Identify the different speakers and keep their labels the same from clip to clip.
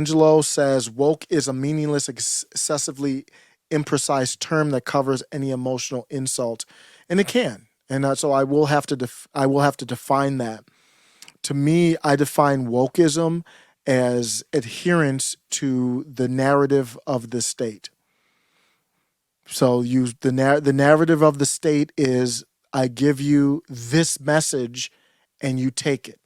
Speaker 1: Angelo says woke is a meaningless, excessively imprecise term that covers any emotional insult, and it can. And so I will have to define that. To me, I define wokeism as adherence to the narrative of the state. So the narrative of the state is I give you this message and you take it.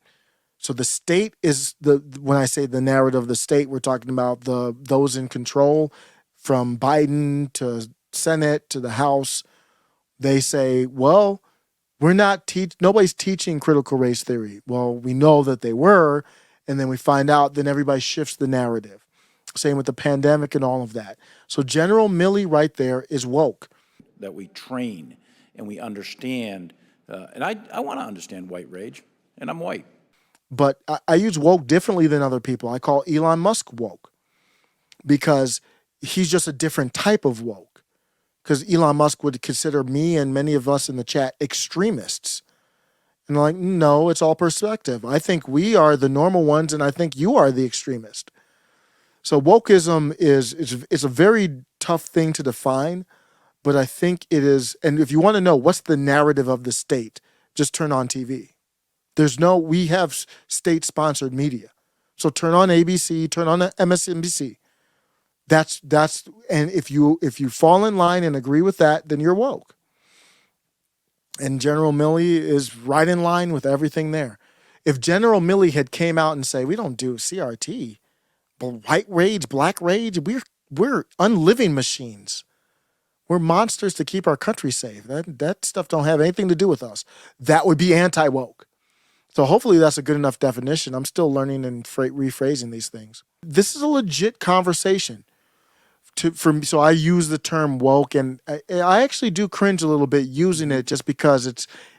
Speaker 1: So the state is when I say the narrative of the state, we're talking about those in control from Biden to Senate to the House. They say, well, nobody's teaching critical race theory. Well, we know that they were, and then we find out, then everybody shifts the narrative. Same with the pandemic and all of that. So General Milley right there is woke.
Speaker 2: That we train and we understand, and I want to understand white rage, and I'm white.
Speaker 1: But I use woke differently than other people. I call Elon Musk woke because he's just a different type of woke. Because Elon Musk would consider me and many of us in the chat extremists. And I'm like, no, it's all perspective. I think we are the normal ones, and I think you are the extremist. So wokeism is a very tough thing to define, but I think it is. And if you want to know what's the narrative of the state, just turn on TV. We have state-sponsored media. So turn on ABC, turn on MSNBC. And if you fall in line and agree with that, then you're woke. And General Milley is right in line with everything there. If General Milley had came out and say, we don't do CRT, white rage, black rage, we're unliving machines. We're monsters to keep our country safe. That stuff don't have anything to do with us. That would be anti-woke. So hopefully that's a good enough definition. I'm still learning and rephrasing these things. This is a legit conversation. For me, so I use the term woke, and I actually do cringe a little bit using it just because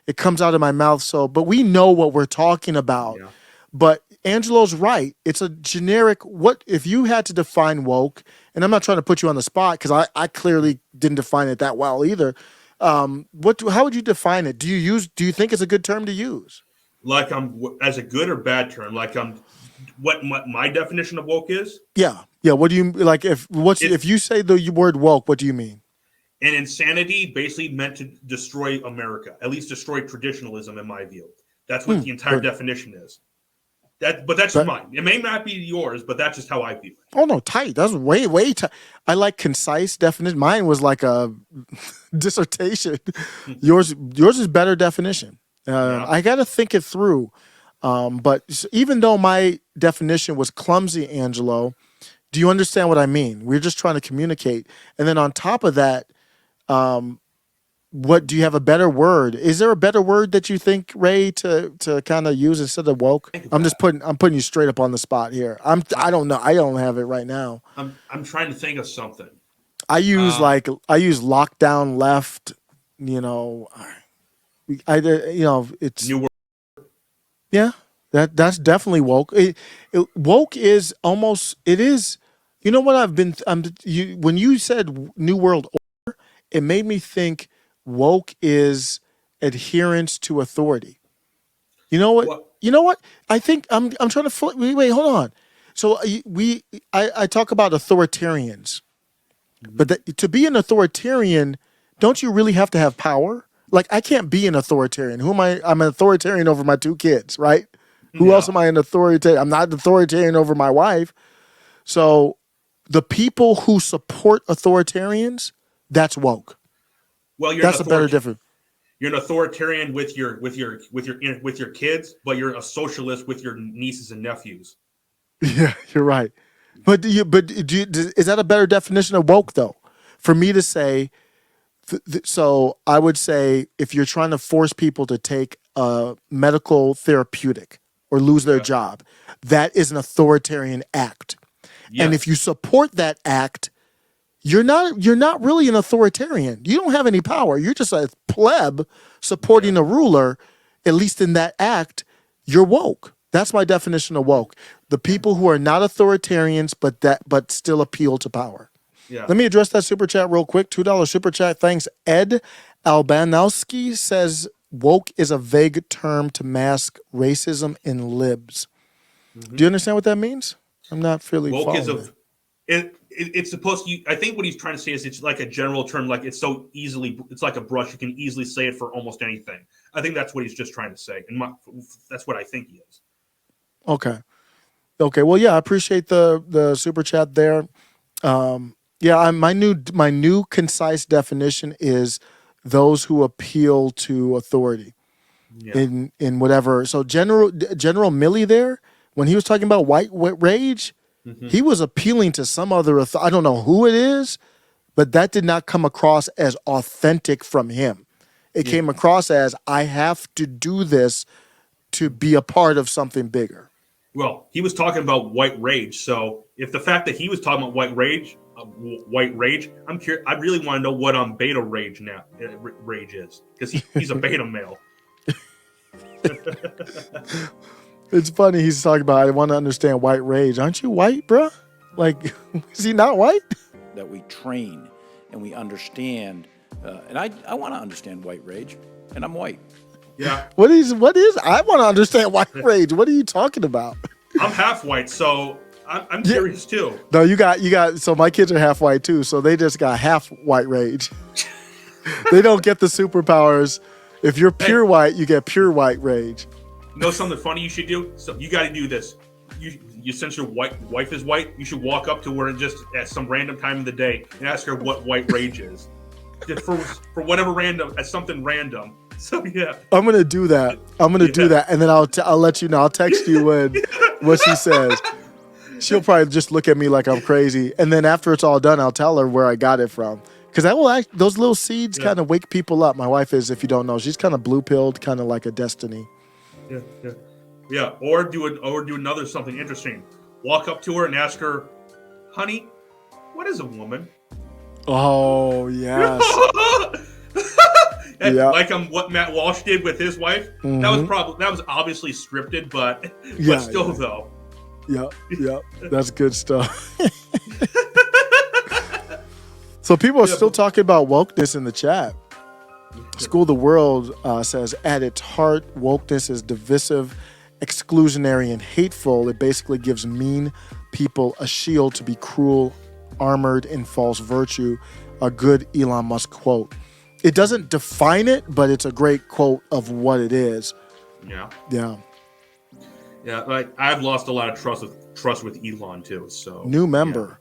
Speaker 1: it comes out of my mouth. But we know what we're talking about. Yeah. But Angelo's right. It's a generic. What if you had to define woke? And I'm not trying to put you on the spot because I clearly didn't define it that well either. How would you define it? Do you think it's a good term to use?
Speaker 3: Like as a good or bad term? Like what my definition of woke is?
Speaker 1: Yeah. What do you like? If you say the word woke, what do you mean?
Speaker 3: An insanity basically meant to destroy America, at least destroy traditionalism, in my view. That's what the entire definition is. But that's just mine. It may not be yours, but that's just how I feel it.
Speaker 1: Oh no, tight. That's way tight. I like concise definition. Mine was like a dissertation. Yours is better definition. I got to think it through. But even though my definition was clumsy, Angelo, do you understand what I mean? We're just trying to communicate. And then on top of that, what do you have a better word? Is there a better word that you think, Ray, to kind of use instead of woke? I'm putting you straight up on the spot here. I don't know. I don't have it right now.
Speaker 3: I'm trying to think of something.
Speaker 1: I use lockdown left, it's
Speaker 3: new word.
Speaker 1: Yeah, that's definitely woke. Woke is almost, it is, you know what when you said New World Order, it made me think woke is adherence to authority. You know what? You know what? I think I'm trying to wait, hold on. So I talk about authoritarians, but to be an authoritarian, don't you really have to have power? Like, I can't be an authoritarian. Who am I? I'm an authoritarian over my 2 kids, right? Who else am I an authoritarian? I'm not an authoritarian over my wife. So the people who support authoritarians, that's woke.
Speaker 3: Well,
Speaker 1: that's a better difference.
Speaker 3: You're an authoritarian with your kids, but you're a socialist with your nieces and nephews.
Speaker 1: Yeah, you're right. But is that a better definition of woke though? For me to say, so I would say if you're trying to force people to take a medical therapeutic or lose their job, that is an authoritarian act. Yes. And if you support that act, you're not really an authoritarian. You don't have any power. You're just a pleb supporting a ruler. At least in that act, you're woke. That's my definition of woke. The people who are not authoritarians, but still appeal to power. Yeah. Let me address that super chat real quick. $2 super chat. Thanks. Ed Albanowski says woke is a vague term to mask racism in libs. Mm-hmm. Do you understand what that means? I'm not really
Speaker 3: Woke is
Speaker 1: following.
Speaker 3: it's supposed to. I think what he's trying to say is it's like a general term, like it's so easily, it's like a brush. You can easily say it for almost anything. I think that's what he's just trying to say, and that's what I think he is.
Speaker 1: Okay. Okay. Well, yeah, I appreciate the super chat there. Yeah, my new concise definition is those who appeal to authority
Speaker 3: Yeah.
Speaker 1: in whatever. So General Milley there, when he was talking about white rage, he was appealing to some other I don't know who it is, but that did not come across as authentic from him. It
Speaker 3: Yeah.
Speaker 1: came across as I have to do this to be a part of something bigger.
Speaker 3: Well, he was talking about white rage. So if the fact that he was talking about white rage, I'm curious. I really want to know what beta rage now rage is, because he's a beta male.
Speaker 1: It's funny he's talking about I want to understand white rage. Aren't you white, bruh? Like, is he not white?
Speaker 2: That we train and we understand. And I want to understand white rage, and I'm white.
Speaker 3: Yeah,
Speaker 1: What is I want to understand white rage. What are you talking about?
Speaker 3: I'm half white, so I'm curious too.
Speaker 1: No, you got so my kids are half white too, so they just got half white rage. They don't get the superpowers. If you're pure white, you get pure white rage.
Speaker 3: You know something funny you should do? So you got to do this. You since your wife is white, you should walk up to her and just at some random time of the day and ask her what white rage is. Just for whatever random, as something random. So yeah,
Speaker 1: I'm gonna do that. Do that, and then I'll let you know. I'll text you what she says. She'll probably just look at me like I'm crazy, and then after it's all done, I'll tell her where I got it from. Because that will those little seeds kind of wake people up. My wife is, if you don't know, she's kind of blue pilled, kind of like a Destiny.
Speaker 3: Yeah. Or do another something interesting. Walk up to her and ask her, "Honey, what is a woman?"
Speaker 1: Oh yes. Yeah.
Speaker 3: Like what Matt Walsh did with his wife.
Speaker 1: Mm-hmm.
Speaker 3: That was obviously scripted, but still though.
Speaker 1: Yeah. That's good stuff. So people are still talking about wokeness in the chat. School of the World says, at its heart, wokeness is divisive, exclusionary, and hateful. It basically gives mean people a shield to be cruel, armored in false virtue. A good Elon Musk quote. It doesn't define it, but it's a great quote of what it is.
Speaker 3: Yeah.
Speaker 1: Yeah.
Speaker 3: Like I've lost a lot of trust with Elon too. So
Speaker 1: New member.